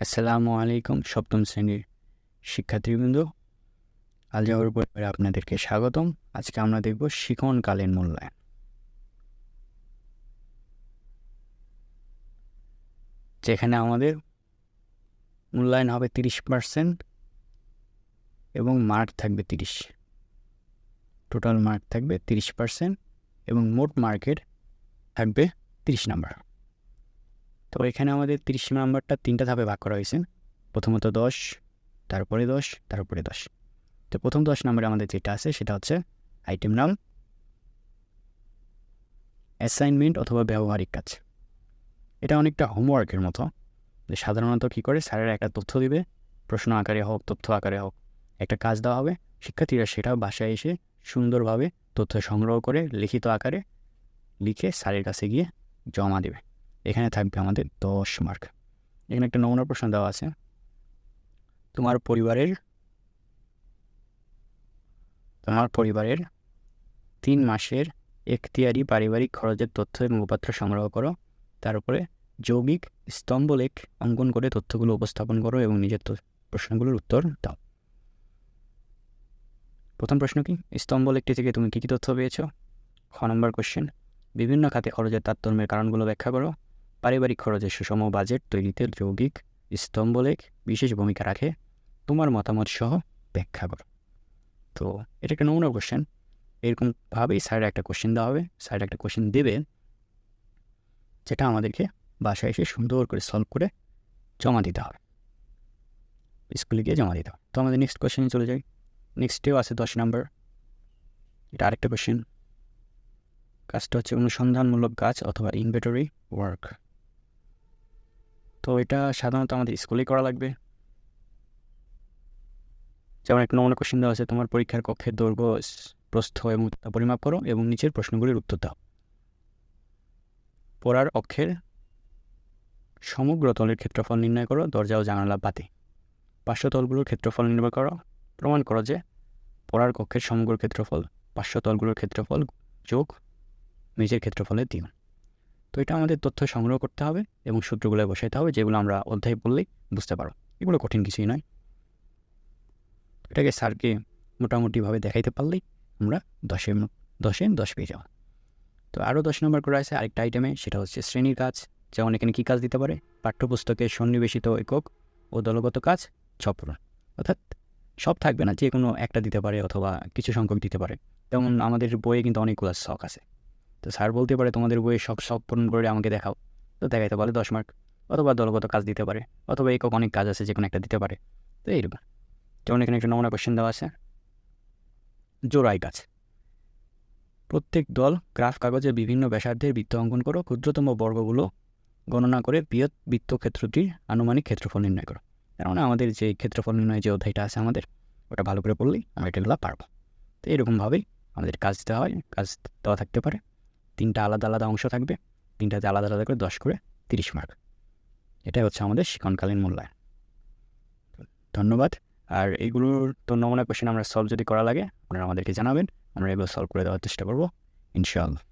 আসসালামু আলাইকুম সপ্তম শ্রেণীর শিক্ষার্থীবৃন্দ, আলজাবর পরিবারে আপনাদেরকে স্বাগতম। আজকে আমরা দেখব শিক্ষণকালীন মূল্যায়ন। যেখানে আমাদের মূল্যায়ন হবে 30% এবং মার্ক থাকবে 30। টোটাল মার্ক থাকবে 30% এবং মোট মার্কের থাকবে 30 নাম্বার। তো এখানে আমাদের 30 নাম্বারটা 3টা ধাপে ভাগ করা হয়েছে। প্রথমত 10, তারপরে 10, তারপরে 10। তো প্রথম 10 নাম্বারে আমাদের যেটা আছে সেটা হচ্ছে আইটেম নাম, অ্যাসাইনমেন্ট অথবা ব্যবহারিক কাজ। এটা অনেকটা হোমওয়ার্কের মতো, যে সাধারণত কী করে স্যারেরা একটা তথ্য দিবে, প্রশ্ন আকারে হোক তথ্য আকারে হোক, একটা কাজ দেওয়া হবে, শিক্ষার্থীরা সেটা বাসায় এসে সুন্দরভাবে তথ্য সংগ্রহ করে লিখিত আকারে লিখে স্যারের কাছে গিয়ে জমা দেবে। এখানে থাকবে আমাদের 10 মার্ক। এখানে একটা নমুনা প্রশ্ন দেওয়া আছে, তোমার পরিবারের 3 মাসের এখতিয়ারি পারিবারিক খরচের তথ্য এবং উপাত্ত সংগ্রহ করো, তার উপরে যৌগিক স্তম্ভলেখ অঙ্কন করে তথ্যগুলো উপস্থাপন করো এবং নিজের প্রশ্নগুলোর উত্তর দাও। প্রথম প্রশ্ন কি, স্তম্ভলেখটি থেকে তুমি কী কী তথ্য পেয়েছো? খ নম্বর কোশ্চেন, বিভিন্ন খাতে খরচের তারতম্যের কারণগুলো ব্যাখ্যা করো। পারিবারিক খরচের সুষম বাজেট তৈরিতে যৌগিক স্তম্ভলেখ বিশেষ ভূমিকা রাখে, তোমার মতামত সহ ব্যাখ্যা করো। তো এটা একটা নমুনা কোশ্চেন। এরকমভাবেই স্যার একটা কোশ্চেন দেওয়া হবে, স্যার একটা কোশ্চেন দেবে যেটা আমাদেরকে বাসায় এসে সুন্দর করে সলভ করে জমা দিতে হবে, স্কুলে গিয়ে জমা দিতে হবে। তো আমাদের নেক্সট কোশ্চেনে চলে যাই। নেক্সটেও আছে 10 নাম্বার, এটা আরেকটা কোশ্চেন। কাজটা হচ্ছে অনুসন্ধানমূলক কাজ অথবা ইনভেন্টরি ওয়ার্ক। তো এটা সাধারণত আমাদের স্কুলেই করা লাগবে। যেমন একটা নমুনা কোশ্চেন দেওয়া আছে, তোমার পরীক্ষার কক্ষের দৈর্ঘ্য, প্রস্থ এবং উচ্চতা পরিমাপ করো এবং নিচের প্রশ্নগুলির উত্তর দাও। পড়ার অক্ষের সমগ্র তলের ক্ষেত্রফল নির্ণয় করো, দরজা ও জানালা বাদে। পার্শ্বতলগুলোর ক্ষেত্রফল নির্ণয় করো, প্রমাণ করো যে পড়ার কক্ষের সমগ্র ক্ষেত্রফল পার্শ্বতলগুলোর ক্ষেত্রফল যোগ মেঝের ক্ষেত্রফলের দ্বিগুণ। তো এটা আমাদের তথ্য সংগ্রহ করতে হবে এবং সূত্রগুলো বসাইতে হবে, যেগুলো আমরা অধ্যায় পড়লেই বুঝতে পারো। এগুলো কঠিন কিছুই নয়। এটাকে স্যারকে মোটামুটিভাবে দেখাইতে পারলেই আমরা 10 পেয়ে যাবো। তো আরও 10 নম্বর করে আছে আরেকটা আইটেমে, সেটা হচ্ছে শ্রেণীর কাজ। যেমন এখানে কী কাজ দিতে পারে, পাঠ্যপুস্তকের সন্নিবেশিত একক ও দলগত কাজ ছপূরণ। অর্থাৎ সব থাকবে না, যে কোনো একটা দিতে পারে অথবা কিছু সংখ্যক দিতে পারে। যেমন আমাদের বইয়ে কিন্তু অনেকগুলো শখ আছে, তো স্যার বলতে পারে তোমাদের বইয়ে শখ পূরণ করে আমাকে দেখাও, তো দেখাইতে পারে 10 মার্ক। অথবা দলগত কাজ দিতে পারে, অথবা একক অনেক কাজ আছে যে কোনো একটা দিতে পারে। তো এইরকম। যেমন এখানে একটা নমুনা কোশ্চেন দেওয়া আছে, জোড়াই কাজ। প্রত্যেক দল গ্রাফ কাগজে বিভিন্ন ব্যাসার্ধের বৃত্ত অঙ্কন করো, ক্ষুদ্রতম বর্গগুলো গণনা করে বৃহৎ বৃত্তক্ষেত্রটির আনুমানিক ক্ষেত্রফল নির্ণয় করো। তার মানে আমাদের যে ক্ষেত্রফল নির্ণয় যে অধ্যায়টা আছে আমাদের, ওটা ভালো করে পড়লেই আমরা এটাগুলো পারবো। তো এরকমভাবেই আমাদের কাজ দেওয়া হয়, কাজ দেওয়া থাকতে পারে। 3টা আলাদা আলাদা অংশ থাকবে, 3টাতে আলাদা আলাদা করে 10 করে 30 মার্ক। এটাই হচ্ছে আমাদের শিক্ষণকালীন মূল্যায়ন। ধন্যবাদ। আর এইগুলোর তো নমুনা কোশ্চেন আমরা সলভ যদি করা লাগে আপনারা আমাদেরকে জানাবেন, আমরা এগুলো সলভ করে দেওয়ার চেষ্টা করবো ইনশাআল্লাহ।